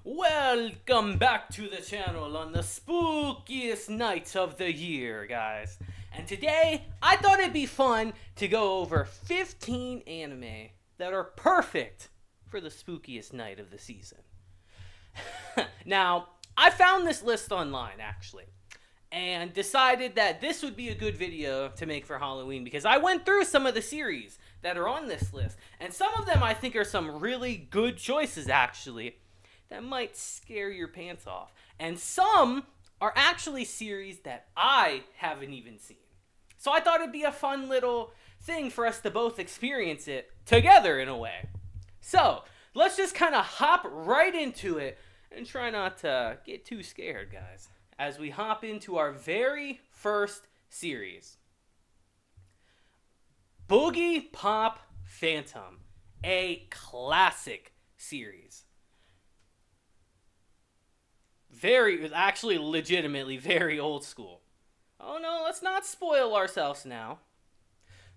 Welcome back to the channel on the spookiest nights of the year, guys. And today, I thought it'd be fun to go over 15 anime that are perfect for the spookiest night of the season. Now, I found this list online, actually, and decided that this would be a good video to make for Halloween because I went through some of the series that are on this list, and some of them I think are some really good choices, actually, that might scare your pants off. And some are actually series that I haven't even seen. So I thought it'd be a fun little thing for us to both experience it together in a way. So let's just kind of hop right into it and try not to get too scared, guys, as we hop into our very first series. Boogie Pop Phantom, a classic series. Actually legitimately very old school. Oh no, let's not spoil ourselves now.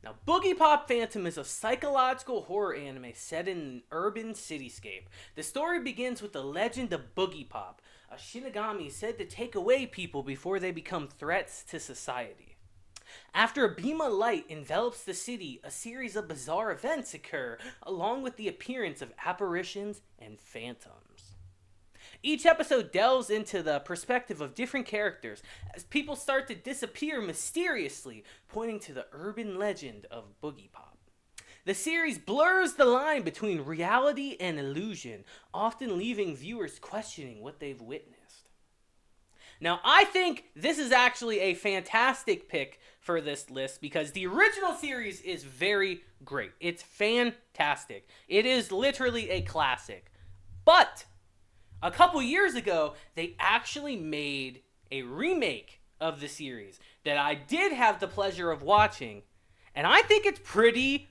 Now, Boogie Pop Phantom is a psychological horror anime set in an urban cityscape. The story begins with the legend of Boogie Pop, a Shinigami said to take away people before they become threats to society. After a beam of light envelops the city, a series of bizarre events occur, along with the appearance of apparitions and phantoms. Each episode delves into the perspective of different characters as people start to disappear mysteriously, pointing to the urban legend of Boogie Pop. The series blurs the line between reality and illusion, often leaving viewers questioning what they've witnessed. Now, I think this is actually a fantastic pick for this list because the original series is very great. It's fantastic. It is literally a classic. But a couple years ago, they actually made a remake of the series that I did have the pleasure of watching. And I think it's pretty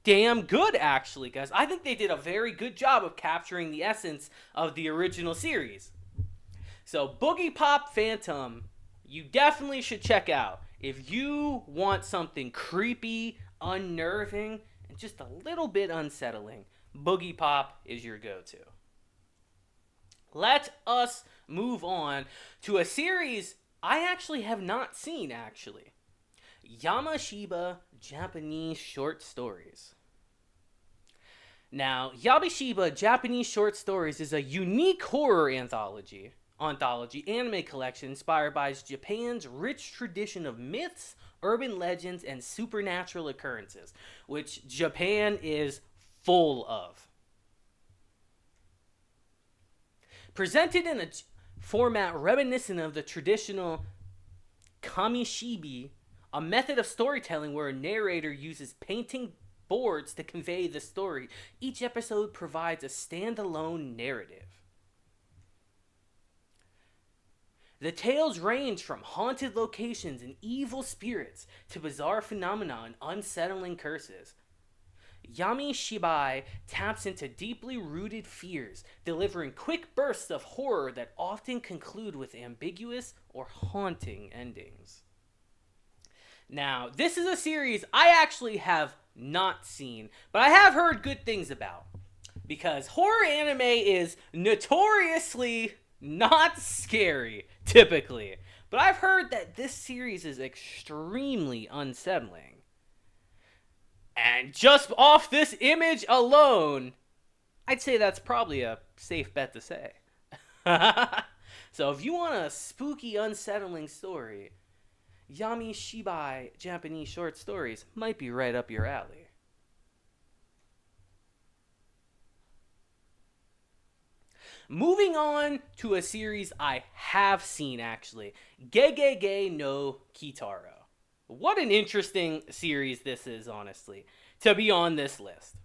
damn good, actually, guys. I think they did a very good job of capturing the essence of the original series. So, Boogie Pop Phantom, you definitely should check out. If you want something creepy, unnerving, and just a little bit unsettling, Boogie Pop is your go-to. Let us move on to a series I actually have not seen, actually. Yamashiba Japanese Short Stories. Now, Yamashiba Japanese Short Stories is a unique horror anthology anime collection inspired by Japan's rich tradition of myths, urban legends, and supernatural occurrences, which Japan is full of. Presented in a format reminiscent of the traditional kamishibi, a method of storytelling where a narrator uses painting boards to convey the story, each episode provides a standalone narrative. The tales range from haunted locations and evil spirits to bizarre phenomena and unsettling curses. Yami Shibai taps into deeply rooted fears, delivering quick bursts of horror that often conclude with ambiguous or haunting endings. Now, this is a series I actually have not seen, but I have heard good things about. Because horror anime is notoriously not scary, typically. But I've heard that this series is extremely unsettling. And just off this image alone, I'd say that's probably a safe bet to say. So if you want a spooky, unsettling story, Yami Shibai Japanese Short Stories might be right up your alley. Moving on to a series I have seen, actually. Gegege no Kitaro. What an interesting series this is, honestly, to be on this list.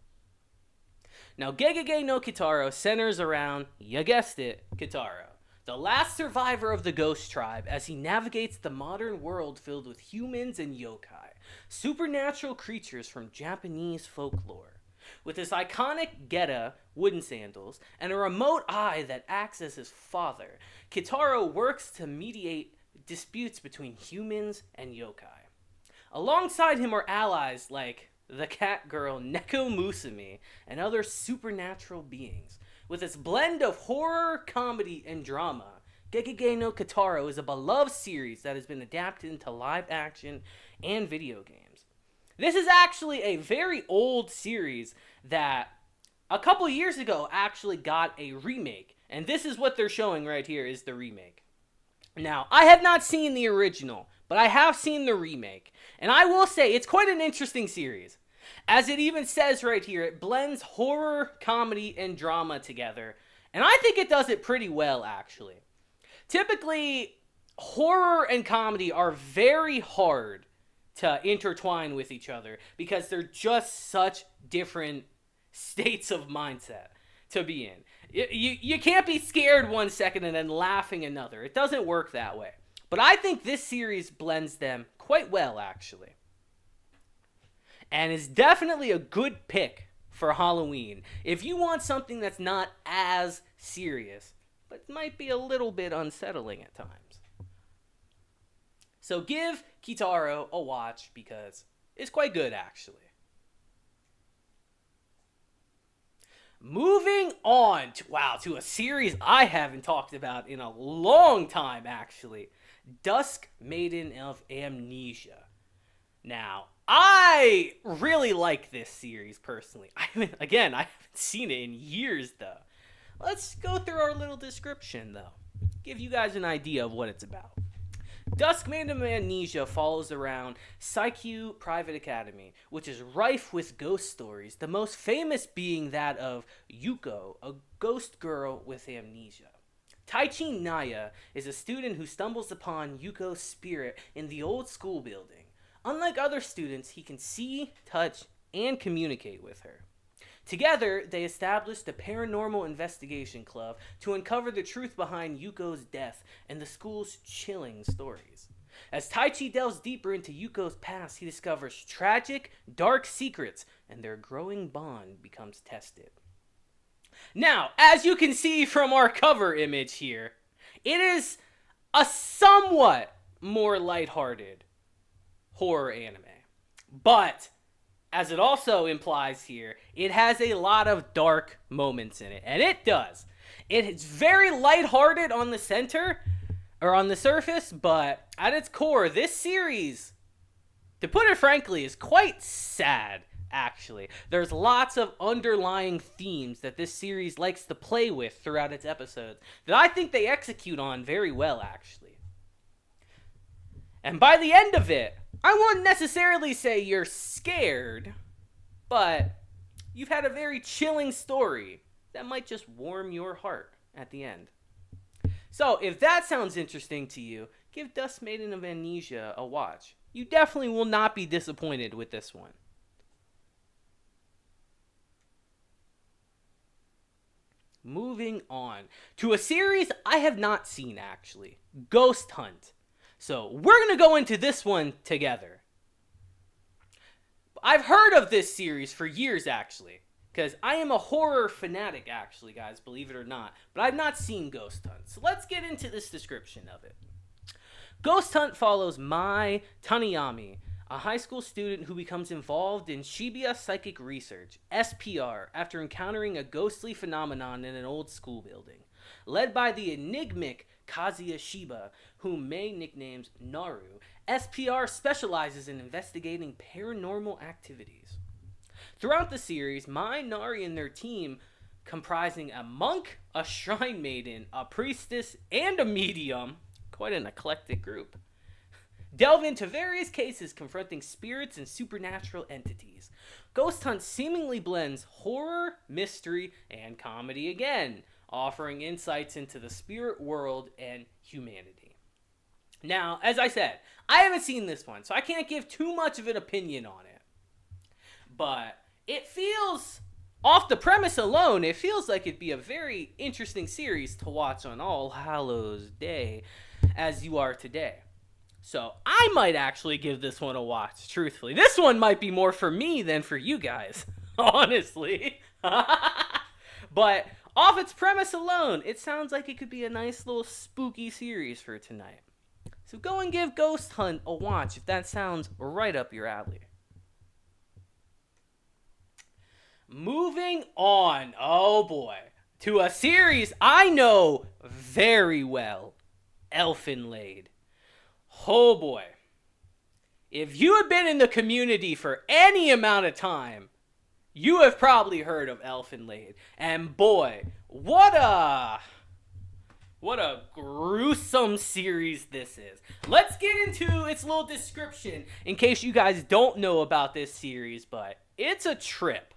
Now, Gegege no Kitaro centers around, you guessed it, Kitaro, the last survivor of the ghost tribe as he navigates the modern world filled with humans and yokai, supernatural creatures from Japanese folklore. With his iconic geta, wooden sandals, and a remote eye that acts as his father, Kitaro works to mediate disputes between humans and yokai. Alongside him are allies like the cat girl Neko Musume and other supernatural beings, With its blend of horror, comedy, and drama, Gekige no Kitaro is a beloved series that has been adapted into live action and video games. This is actually a very old series that a couple years ago actually got a remake, and this is what they're showing right here is the remake. Now, I have not seen the original, but I have seen the remake, and I will say it's quite an interesting series. As it even says right here, it blends horror, comedy, and drama together, and I think it does it pretty well, actually. Typically, horror and comedy are very hard to intertwine with each other because they're just such different states of mindset to be in. You can't be scared one second and then laughing another. It doesn't work that way. But I think this series blends them quite well, actually. And is definitely a good pick for Halloween. If you want something that's not as serious, but might be a little bit unsettling at times. So give Kitaro a watch because it's quite good, actually. Moving on to a series I haven't talked about in a long time, actually. Dusk Maiden of Amnesia. Now, I really like this series personally. I haven't seen it in years though. Let's go through our little description though. Give you guys an idea of what it's about. Dusk Maiden of Amnesia follows around Saikyu Private Academy, which is rife with ghost stories, the most famous being that of Yuko, a ghost girl with amnesia. Taichi Naya is a student who stumbles upon Yuko's spirit in the old school building. Unlike other students, he can see, touch, and communicate with her. Together, they establish the Paranormal Investigation Club to uncover the truth behind Yuko's death and the school's chilling stories. As Taichi delves deeper into Yuko's past, he discovers tragic, dark secrets, and their growing bond becomes tested. Now, as you can see from our cover image here, it is a somewhat more lighthearted horror anime. But as it also implies here, it has a lot of dark moments in it. And it does. It's very lighthearted on the center, or on the surface, but at its core, this series, to put it frankly, is quite sad, actually. There's lots of underlying themes that this series likes to play with throughout its episodes that I think they execute on very well, actually. And by the end of it, I won't necessarily say you're scared, but you've had a very chilling story that might just warm your heart at the end. So, if that sounds interesting to you, give Dusk Maiden of Amnesia a watch. You definitely will not be disappointed with this one. Moving on to a series I have not seen, actually. Ghost Hunt. So, we're going to go into this one together. I've heard of this series for years, actually. Because I am a horror fanatic, actually, guys, believe it or not. But I've not seen Ghost Hunt. So, let's get into this description of it. Ghost Hunt follows Mai Taniyami, a high school student who becomes involved in Shibuya Psychic Research, SPR, after encountering a ghostly phenomenon in an old school building. Led by the enigmatic Kazuya Shiba, whom Mei nicknames Naru, SPR specializes in investigating paranormal activities. Throughout the series, Mai, Nari, and their team, comprising a monk, a shrine maiden, a priestess, and a medium, quite an eclectic group, delve into various cases confronting spirits and supernatural entities. Ghost Hunt seemingly blends horror, mystery, and comedy again, offering insights into the spirit world and humanity. Now, as I said, I haven't seen this one, so I can't give too much of an opinion on it. But it feels, off the premise alone, it feels like it'd be a very interesting series to watch on All Hallows Day, as you are today. So I might actually give this one a watch, truthfully. This one might be more for me than for you guys, honestly. But off its premise alone, it sounds like it could be a nice little spooky series for tonight. So go and give Ghost Hunt a watch if that sounds right up your alley. Moving on. Oh boy. to a series I know very well, Elfin Lied. Oh boy. If you have been in the community for any amount of time, you have probably heard of Elfin Lied. And boy, what a gruesome series this is. Let's get into its little description in case you guys don't know about this series, but it's a trip.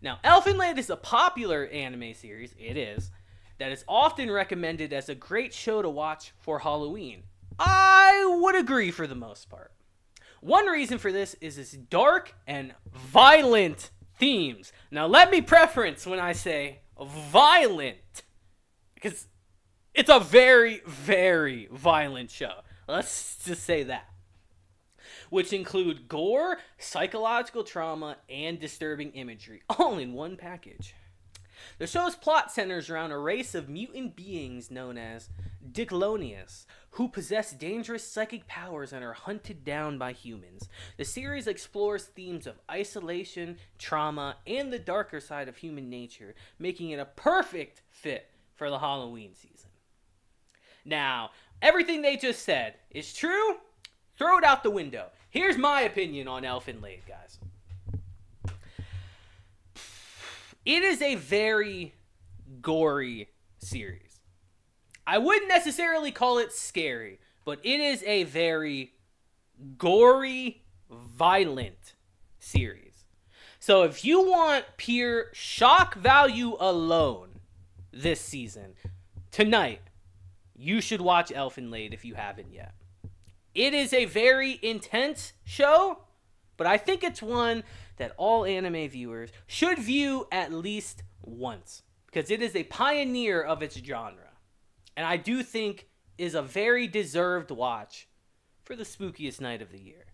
Now, Elfin Lied is a popular anime series, it is, that is often recommended as a great show to watch for Halloween. I would agree for the most part. One reason for this is its dark and violent themes. Now, let me preference when I say violent, because it's a very, very violent show. Let's just say that. Which include gore, psychological trauma, and disturbing imagery, all in one package. The show's plot centers around a race of mutant beings known as Diclonius, who possess dangerous psychic powers and are hunted down by humans. The series explores themes of isolation, trauma, and the darker side of human nature, making it a perfect fit for the Halloween season. Now, everything they just said is true. Throw it out the window. Here's my opinion on Elfin Lied, guys. It is a very gory series. I wouldn't necessarily call it scary, but it is a very gory, violent series. So if you want pure shock value alone this season, tonight, you should watch Elfin Lied if you haven't yet. It is a very intense show, but I think it's one that all anime viewers should view at least once, because it is a pioneer of its genre, and I do think is a very deserved watch for the spookiest night of the year.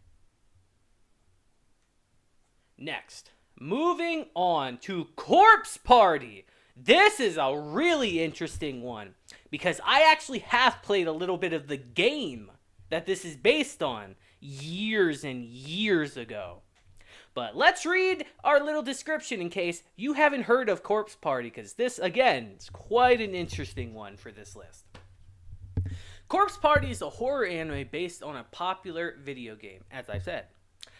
Next, moving on to Corpse Party. This is a really interesting one, because I actually have played a little bit of the game that this is based on years and years ago. But let's read our little description in case you haven't heard of Corpse Party, because this, again, is quite an interesting one for this list. Corpse Party is a horror anime based on a popular video game, as I said.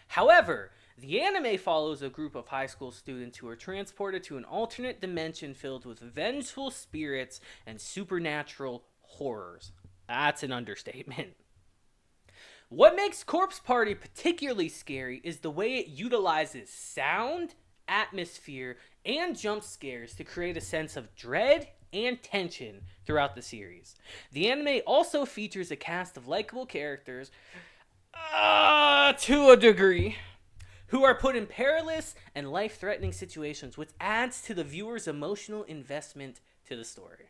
However, the anime follows a group of high school students who are transported to an alternate dimension filled with vengeful spirits and supernatural horrors. That's an understatement. What makes Corpse Party particularly scary is the way it utilizes sound, atmosphere, and jump scares to create a sense of dread and tension throughout the series. The anime also features a cast of likable characters, to a degree, who are put in perilous and life-threatening situations, which adds to the viewer's emotional investment to the story.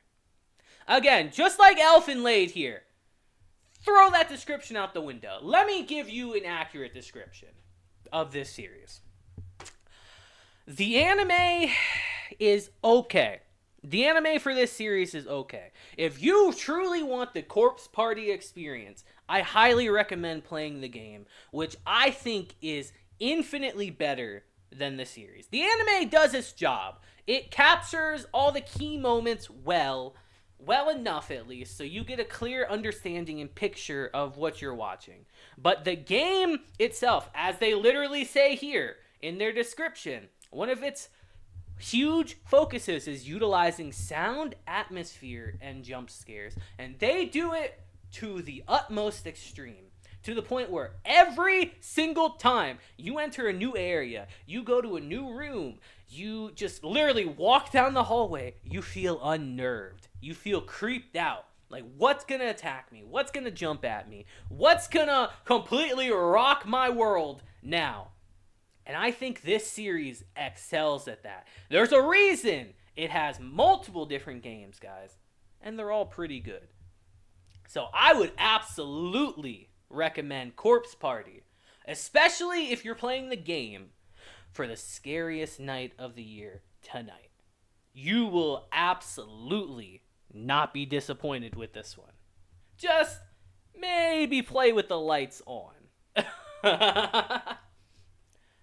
Again, just like Elfin Lied here, throw that description out the window. Let me give you an accurate description of this series. The anime is okay. The anime for this series is okay. If you truly want the Corpse Party experience, I highly recommend playing the game, which I think is infinitely better than the series. The anime does its job. It captures all the key moments well enough at least, so you get a clear understanding and picture of what you're watching. But the game itself, as they literally say here in their description, one of its huge focuses is utilizing sound, atmosphere, and jump scares. And they do it to the utmost extreme, to the point where every single time you enter a new area, you go to a new room, you just literally walk down the hallway, you feel unnerved. You feel creeped out. Like, what's gonna attack me? What's gonna jump at me? What's gonna completely rock my world now? And I think this series excels at that. There's a reason it has multiple different games, guys, and they're all pretty good. So I would absolutely recommend Corpse Party, especially if you're playing the game for the scariest night of the year tonight. You will absolutely not be disappointed with this one. Just maybe play with the lights on.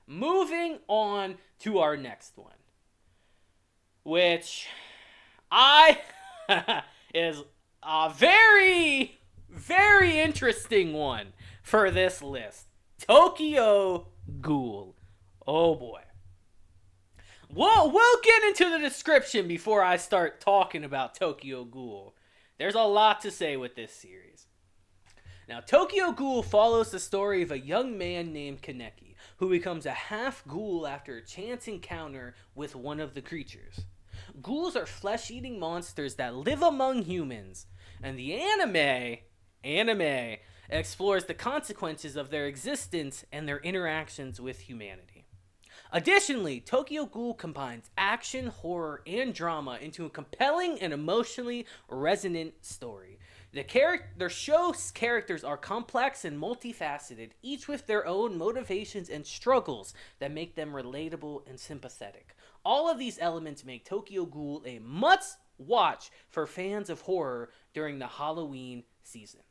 Moving on to our next one. which I is a very, very interesting one for this list. Tokyo Ghoul. Oh boy. We'll get into the description before I start talking about Tokyo Ghoul. There's a lot to say with this series. Now, Tokyo Ghoul follows the story of a young man named Kaneki, who becomes a half ghoul after a chance encounter with one of the creatures. Ghouls are flesh-eating monsters that live among humans, and the anime explores the consequences of their existence and their interactions with humanity. Additionally, Tokyo Ghoul combines action, horror, and drama into a compelling and emotionally resonant story. Their show's characters are complex and multifaceted, each with their own motivations and struggles that make them relatable and sympathetic. All of these elements make Tokyo Ghoul a must-watch for fans of horror during the Halloween season.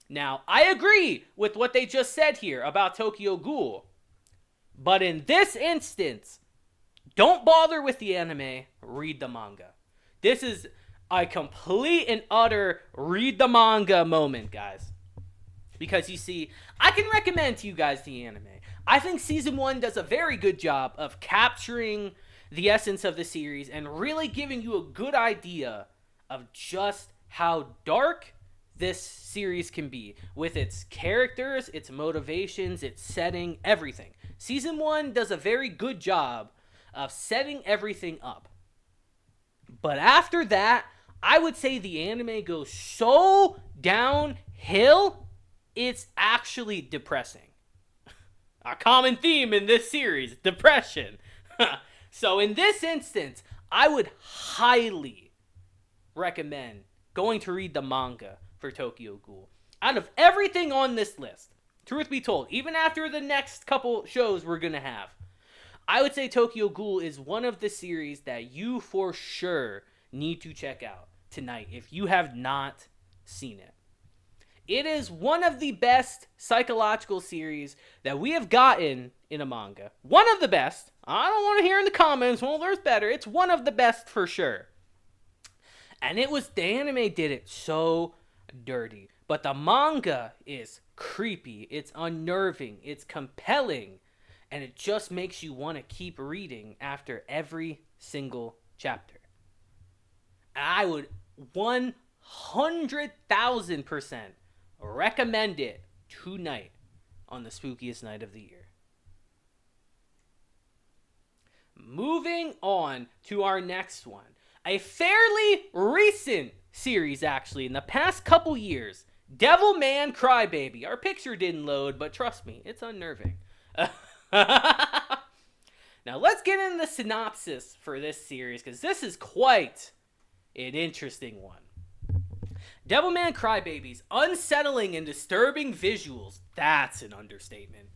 Now, I agree with what they just said here about Tokyo Ghoul. But in this instance, don't bother with the anime, read the manga. This is a complete and utter read the manga moment, guys. Because you see, I can recommend to you guys the anime. I think season 1 does a very good job of capturing the essence of the series and really giving you a good idea of just how dark this series can be with its characters, its motivations, its setting, everything. Season 1 does a very good job of setting everything up. But after that, I would say the anime goes so downhill, it's actually depressing. A common theme in this series, depression. So in this instance, I would highly recommend going to read the manga for Tokyo Ghoul. Out of everything on this list, truth be told, even after the next couple shows we're going to have, I would say Tokyo Ghoul is one of the series that you for sure need to check out tonight if you have not seen it. It is one of the best psychological series that we have gotten in a manga. One of the best. I don't want to hear in the comments, well, there's better. It's one of the best for sure. And the anime did it so dirty. But the manga is creepy, it's unnerving, it's compelling, and it just makes you want to keep reading after every single chapter. I would 100,000% recommend it tonight on the spookiest night of the year. Moving on to our next one. A fairly recent series, actually, in the past couple years. Devilman Crybaby. Our picture didn't load, but trust me, it's unnerving. Now, let's get into the synopsis for this series, because this is quite an interesting one. Devilman Crybaby's unsettling and disturbing visuals, that's an understatement,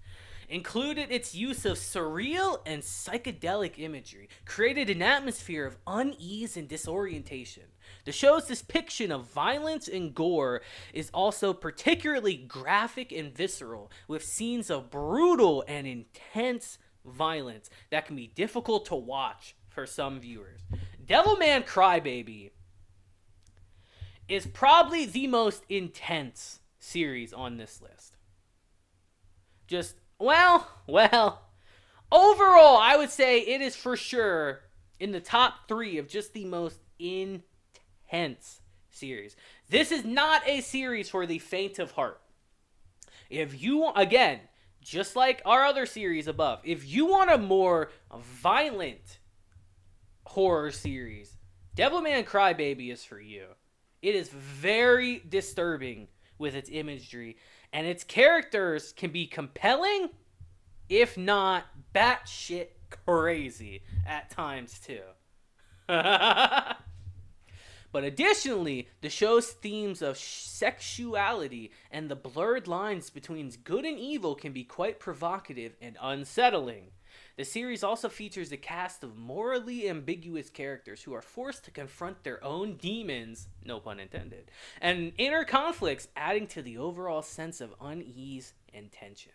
included its use of surreal and psychedelic imagery, created an atmosphere of unease and disorientation. The show's depiction of violence and gore is also particularly graphic and visceral, with scenes of brutal and intense violence that can be difficult to watch for some viewers. Devilman Crybaby is probably the most intense series on this list. Well, overall, I would say it is for sure in the top 3 of just the most intense series. This is not a series for the faint of heart. If you, again, just like our other series above, if you want a more violent horror series, Devilman Crybaby is for you. It is very disturbing with its imagery, and its characters can be compelling, if not batshit crazy at times too. But additionally, the show's themes of sexuality and the blurred lines between good and evil can be quite provocative and unsettling. The series also features a cast of morally ambiguous characters who are forced to confront their own demons, no pun intended, and inner conflicts, adding to the overall sense of unease and tension.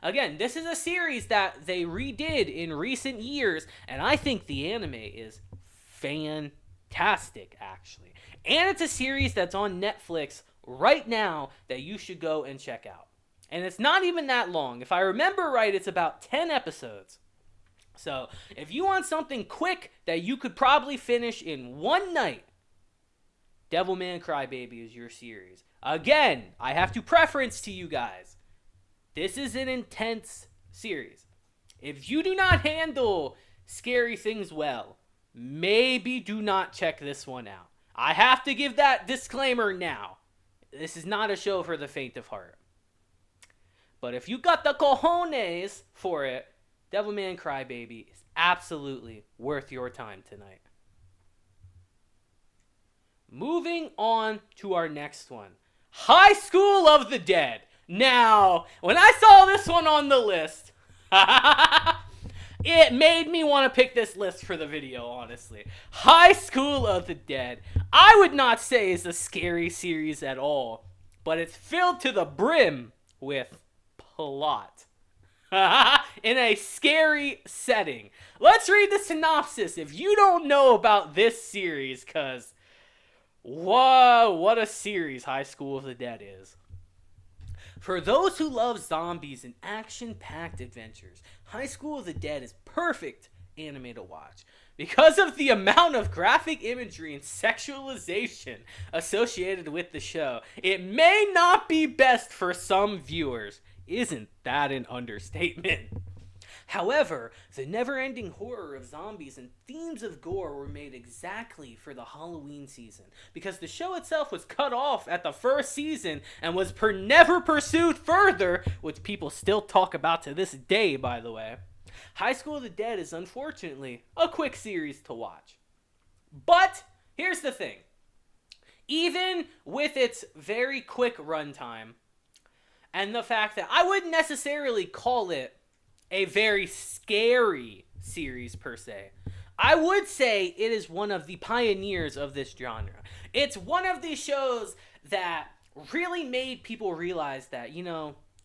Again, this is a series that they redid in recent years, and I think the anime is fantastic, actually. And it's a series that's on Netflix right now that you should go and check out. And it's not even that long. If I remember right, it's about 10 episodes. So if you want something quick that you could probably finish in one night, Devilman Crybaby is your series. Again, I have to preference to you guys, this is an intense series. If you do not handle scary things well, maybe do not check this one out. I have to give that disclaimer now. This is not a show for the faint of heart. But if you got the cojones for it, Devilman Crybaby is absolutely worth your time tonight. Moving on to our next one. High School of the Dead. Now, when I saw this one on the list, it made me want to pick this list for the video, honestly. High School of the Dead. I would not say is a scary series at all, but it's filled to the brim with plot. In a scary setting. Let's read the synopsis if you don't know about this series, because whoa, what a series High School of the Dead is. For those who love zombies and action-packed adventures, High School of the Dead is perfect anime to watch. Because of the amount of graphic imagery and sexualization associated with the show, it may not be best for some viewers. Isn't that an understatement? However, the never-ending horror of zombies and themes of gore were made exactly for the Halloween season, because the show itself was cut off at the first season and was never pursued further, which people still talk about to this day, by the way. High School of the Dead is unfortunately a quick series to watch. But here's the thing. Even with its very quick runtime, and the fact that I wouldn't necessarily call it a very scary series per se, I would say it is one of the pioneers of this genre. It's one of these shows that really made people realize that,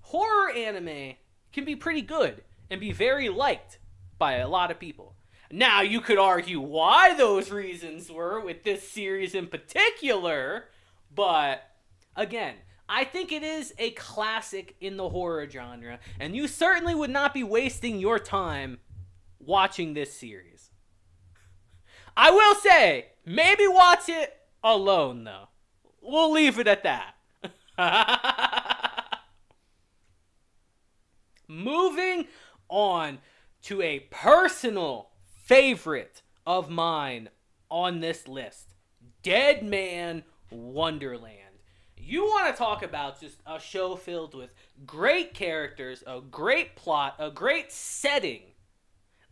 horror anime can be pretty good and be very liked by a lot of people. Now, you could argue why those reasons were with this series in particular, but again, I think it is a classic in the horror genre, and you certainly would not be wasting your time watching this series. I will say, maybe watch it alone, though. We'll leave it at that. Moving on to a personal favorite of mine on this list, Dead Man Wonderland. You want to talk about just a show filled with great characters, a great plot, a great setting.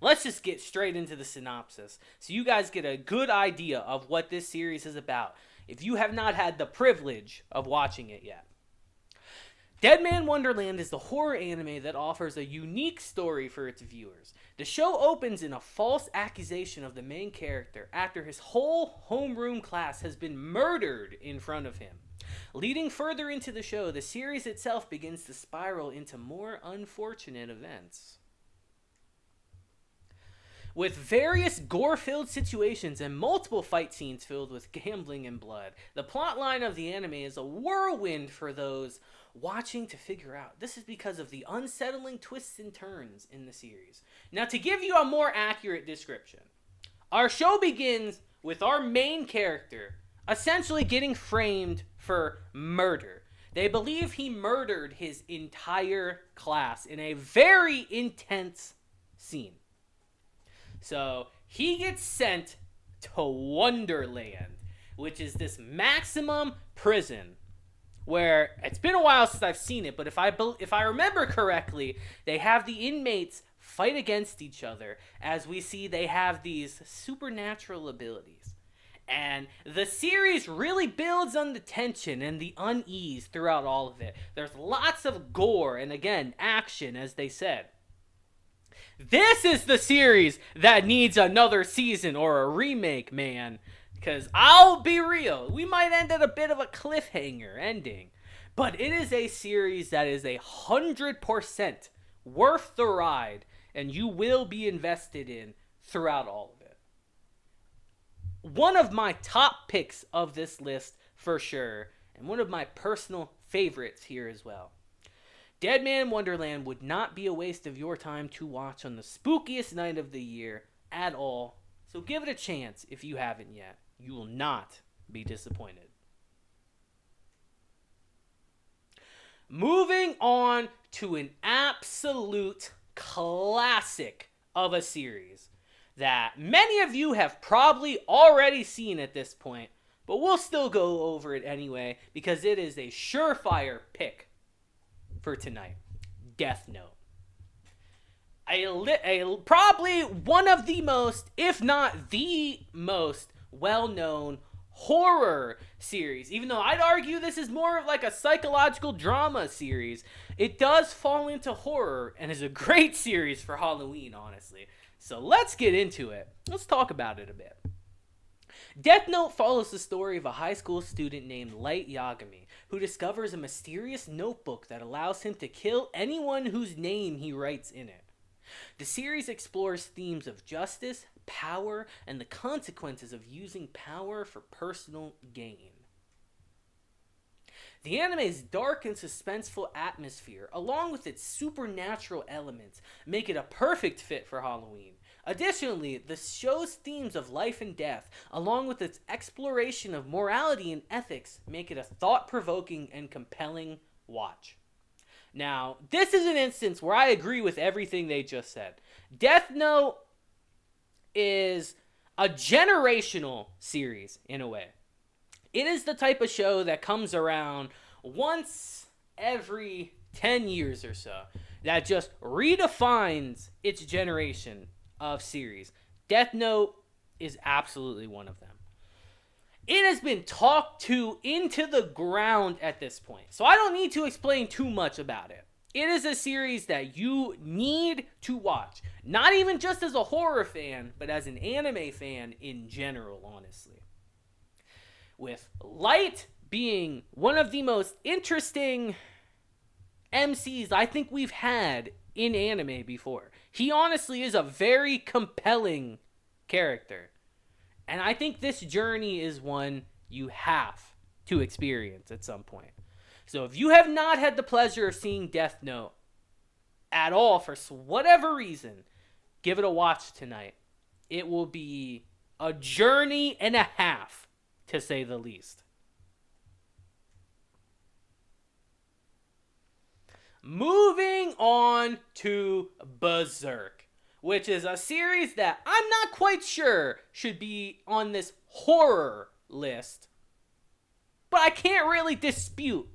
Let's just get straight into the synopsis so you guys get a good idea of what this series is about if you have not had the privilege of watching it yet. Dead Man Wonderland is the horror anime that offers a unique story for its viewers. The show opens in a false accusation of the main character after his whole homeroom class has been murdered in front of him. Leading further into the show, the series itself begins to spiral into more unfortunate events. With various gore-filled situations and multiple fight scenes filled with gambling and blood, the plotline of the anime is a whirlwind for those watching to figure out. This is because of the unsettling twists and turns in the series. Now, to give you a more accurate description, our show begins with our main character essentially getting framed for murder. They believe he murdered his entire class in a very intense scene. So he gets sent to Wonderland, which is this maximum prison where it's been a while since I've seen it, but if I remember correctly, they have the inmates fight against each other as we see they have these supernatural abilities. And the series really builds on the tension and the unease throughout all of it. There's lots of gore and, again, action, as they said. This is the series that needs another season or a remake, man. Because I'll be real, we might end at a bit of a cliffhanger ending. But it is a series that is 100% worth the ride, and you will be invested in throughout all of it. one of my top picks of this list for sure, and one of my personal favorites here as well. Dead Man Wonderland would not be a waste of your time to watch on the spookiest night of the year at all, so give it a chance if you haven't yet. You will not be disappointed. Moving on to an absolute classic of a series that many of you have probably already seen at this point, but we'll still go over it anyway because it is a surefire pick for tonight. Death Note. Probably one of the most, if not the most, well-known horror series. Even though I'd argue this is more of like a psychological drama series, it does fall into horror and is a great series for Halloween, honestly. So let's get into it. Let's talk about it a bit. Death Note follows the story of a high school student named Light Yagami, who discovers a mysterious notebook that allows him to kill anyone whose name he writes in it. The series explores themes of justice, power, and the consequences of using power for personal gain. The anime's dark and suspenseful atmosphere, along with its supernatural elements, make it a perfect fit for Halloween. Additionally, the show's themes of life and death, along with its exploration of morality and ethics, make it a thought-provoking and compelling watch. Now, this is an instance where I agree with everything they just said. Death Note is a generational series, in a way. It is the type of show that comes around once every 10 years or so that just redefines its generation of series. Death Note is absolutely one of them. It has been talked to into the ground at this point, so I don't need to explain too much about it. It is a series that you need to watch, not even just as a horror fan, but as an anime fan in general, honestly. With Light being one of the most interesting MCs I think we've had in anime before. He honestly is a very compelling character. And I think this journey is one you have to experience at some point. So if you have not had the pleasure of seeing Death Note at all for whatever reason, give it a watch tonight. It will be a journey and a half, to say the least. Moving on to Berserk, which is a series that I'm not quite sure should be on this horror list, but I can't really dispute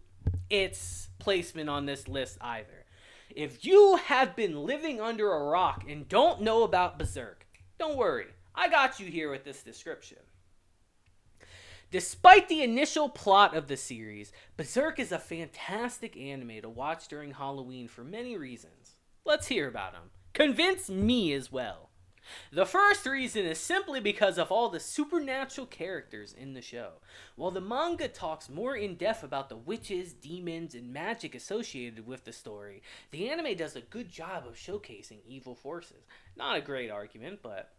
its placement on this list either. If you have been living under a rock and don't know about Berserk, don't worry, I got you here with this description. Despite the initial plot of the series, Berserk is a fantastic anime to watch during Halloween for many reasons. Let's hear about them. Convince me as well. The first reason is simply because of all the supernatural characters in the show. While the manga talks more in depth about the witches, demons, and magic associated with the story, the anime does a good job of showcasing evil forces. Not a great argument, but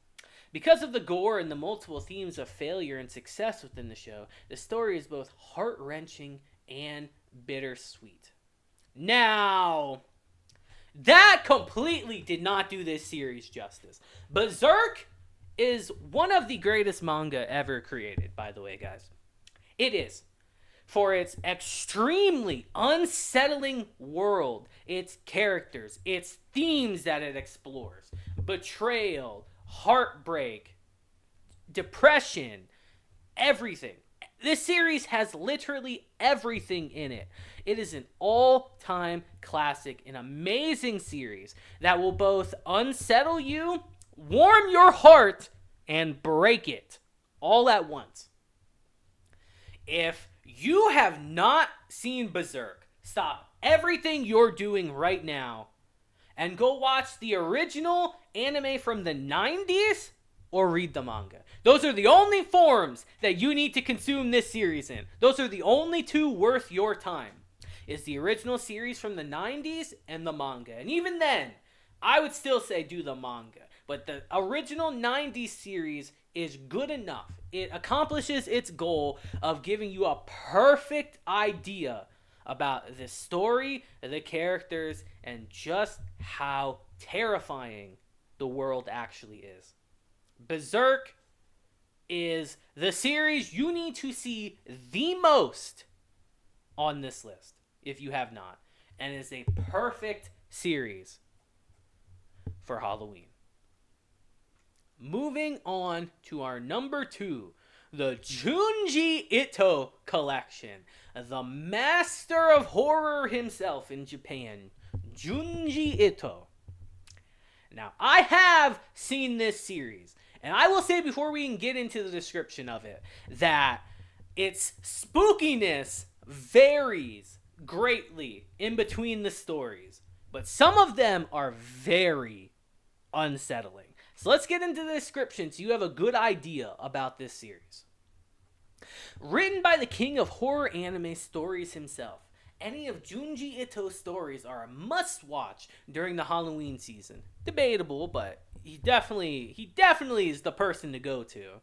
because of the gore and the multiple themes of failure and success within the show, the story is both heart-wrenching and bittersweet. Now, that completely did not do this series justice. Berserk is one of the greatest manga ever created, by the way, guys. It is. For its extremely unsettling world, its characters, its themes that it explores, betrayal, heartbreak, depression, everything. This series has literally everything in it. It is an all-time classic, an amazing series that will both unsettle you, warm your heart, and break it all at once. If you have not seen Berserk, stop everything you're doing right now and go watch the original anime from the 90s or read the manga. Those are the only forms that you need to consume this series in. Those are the only two worth your time. Is the original series from the 90s and the manga. And even then, I would still say do the manga. But the original 90s series is good enough. it accomplishes its goal of giving you a perfect idea about the story, the characters, and just how terrifying the world actually is. Berserk is the series you need to see the most on this list if you have not, and is a perfect series for Halloween. Moving on to our number 2, the Junji Ito collection. The master of horror himself in Japan, Junji Ito. Now, I have seen this series, and I will say before we can get into the description of it, that its spookiness varies greatly in between the stories, but some of them are very unsettling. So let's get into the description so you have a good idea about this series. Written by the king of horror anime stories himself, any of Junji Ito's stories are a must-watch during the Halloween season. Debatable, but he definitely is the person to go to.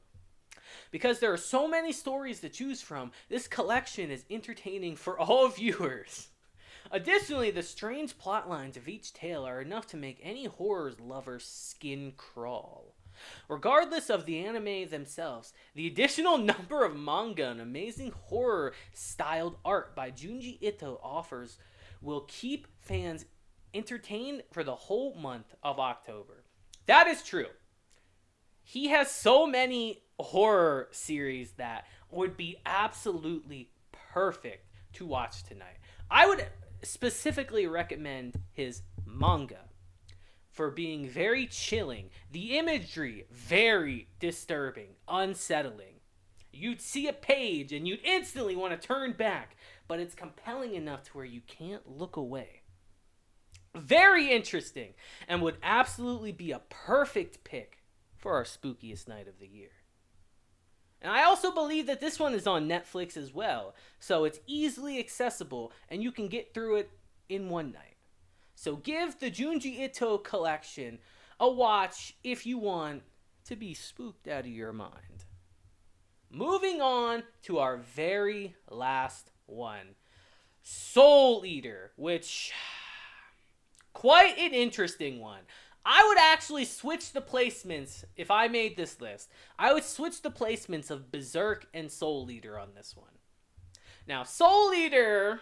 Because there are so many stories to choose from, this collection is entertaining for all viewers. Additionally, the strange plot lines of each tale are enough to make any horror lover's skin crawl. Regardless of the anime themselves, the additional number of manga and amazing horror-styled art by Junji Ito offers will keep fans entertained for the whole month of October. That is true. He has so many horror series that would be absolutely perfect to watch tonight. I would specifically recommend his manga for being very chilling. The imagery, very disturbing, unsettling. You'd see a page and you'd instantly want to turn back, but it's compelling enough to where you can't look away. Very interesting, and would absolutely be a perfect pick for our spookiest night of the year. And I also believe that this one is on Netflix as well, so it's easily accessible and you can get through it in one night. So give the Junji Ito collection a watch if you want to be spooked out of your mind. Moving on to our very last one, Soul Eater, which, quite an interesting one. I would actually switch the placements if I made this list. I would switch the placements of Berserk and Soul Eater on this one. Now, Soul Eater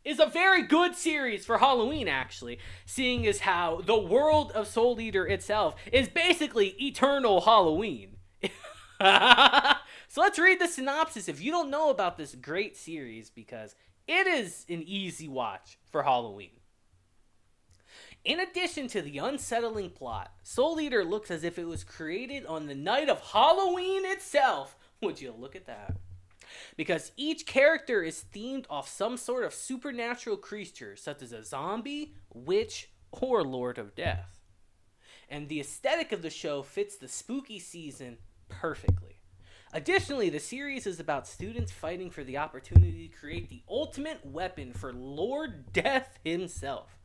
is a very good series for Halloween, actually, seeing as how the world of Soul Eater itself is basically eternal Halloween. So let's read the synopsis if you don't know about this great series, because it is an easy watch for Halloween. In addition to the unsettling plot, Soul Eater looks as if it was created on the night of Halloween itself. Would you look at that? Because each character is themed off some sort of supernatural creature, such as a zombie, witch, or Lord of Death. And the aesthetic of the show fits the spooky season perfectly. Additionally, the series is about students fighting for the opportunity to create the ultimate weapon for Lord Death himself.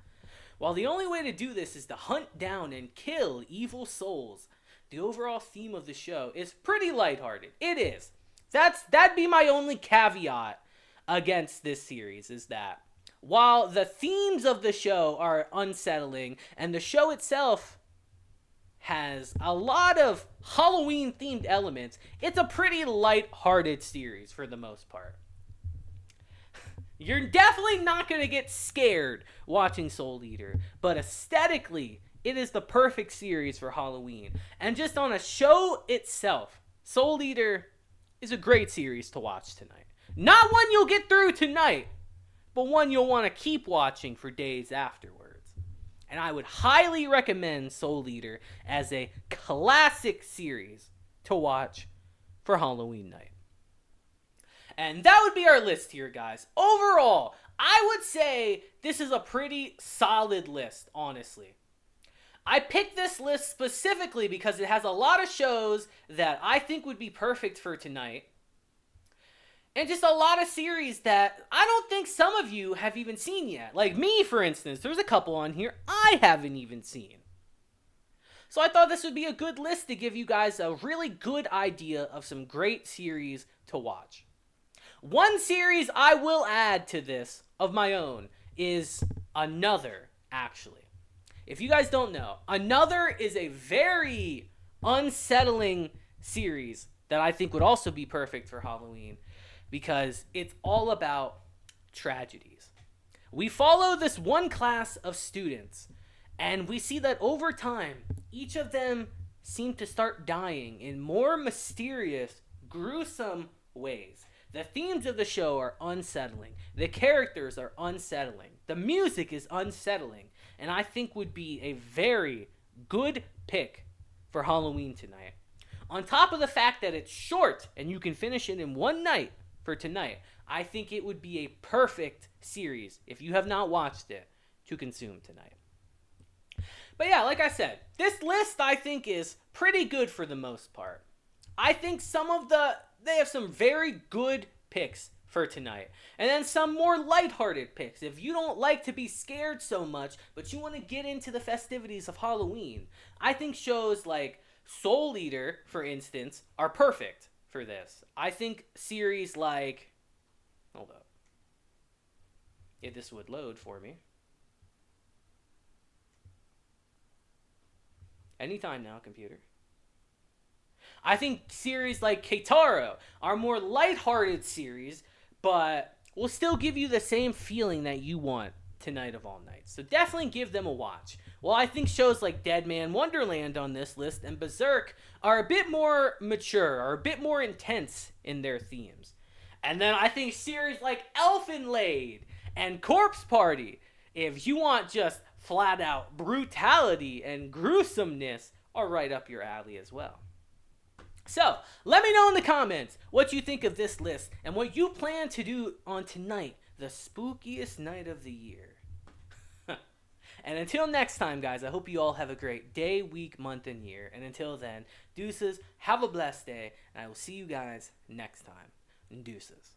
While the only way to do this is to hunt down and kill evil souls, the overall theme of the show is pretty lighthearted. It is. That'd be my only caveat against this series, is that while the themes of the show are unsettling and the show itself has a lot of Halloween themed elements, it's a pretty lighthearted series for the most part. You're definitely not going to get scared watching Soul Eater, but aesthetically, it is the perfect series for Halloween. And just on a show itself, Soul Eater is a great series to watch tonight. Not one you'll get through tonight, but one you'll want to keep watching for days afterwards. And I would highly recommend Soul Eater as a classic series to watch for Halloween night. And that would be our list here, guys. Overall, I would say this is a pretty solid list, honestly. I picked this list specifically because it has a lot of shows that I think would be perfect for tonight. And just a lot of series that I don't think some of you have even seen yet. Like me, for instance. There's a couple on here I haven't even seen. So I thought this would be a good list to give you guys a really good idea of some great series to watch. One series I will add to this of my own is Another, actually. If you guys don't know, Another is a very unsettling series that I think would also be perfect for Halloween because it's all about tragedies. We follow this one class of students, and we see that over time, each of them seem to start dying in more mysterious, gruesome ways. The themes of the show are unsettling. The characters are unsettling. The music is unsettling. And I think would be a very good pick for Halloween tonight. On top of the fact that it's short and you can finish it in one night for tonight, I think it would be a perfect series, if you have not watched it, to consume tonight. But yeah, like I said, this list I think is pretty good for the most part. I think they have some very good picks for tonight. And then some more lighthearted picks. If you don't like to be scared so much, but you want to get into the festivities of Halloween, I think shows like Soul Eater, for instance, are perfect for this. I think series like... Hold up. If this would load for me. Anytime now, computer. I think series like Keitaro are more lighthearted series, but will still give you the same feeling that you want tonight of all nights. So definitely give them a watch. Well, I think shows like Dead Man Wonderland on this list and Berserk are a bit more mature, are a bit more intense in their themes. And then I think series like Elfenlaid and Corpse Party, if you want just flat out brutality and gruesomeness, are right up your alley as well. So, let me know in the comments what you think of this list and what you plan to do on tonight, the spookiest night of the year. And until next time, guys, I hope you all have a great day, week, month, and year. And until then, deuces, have a blessed day, and I will see you guys next time. Deuces.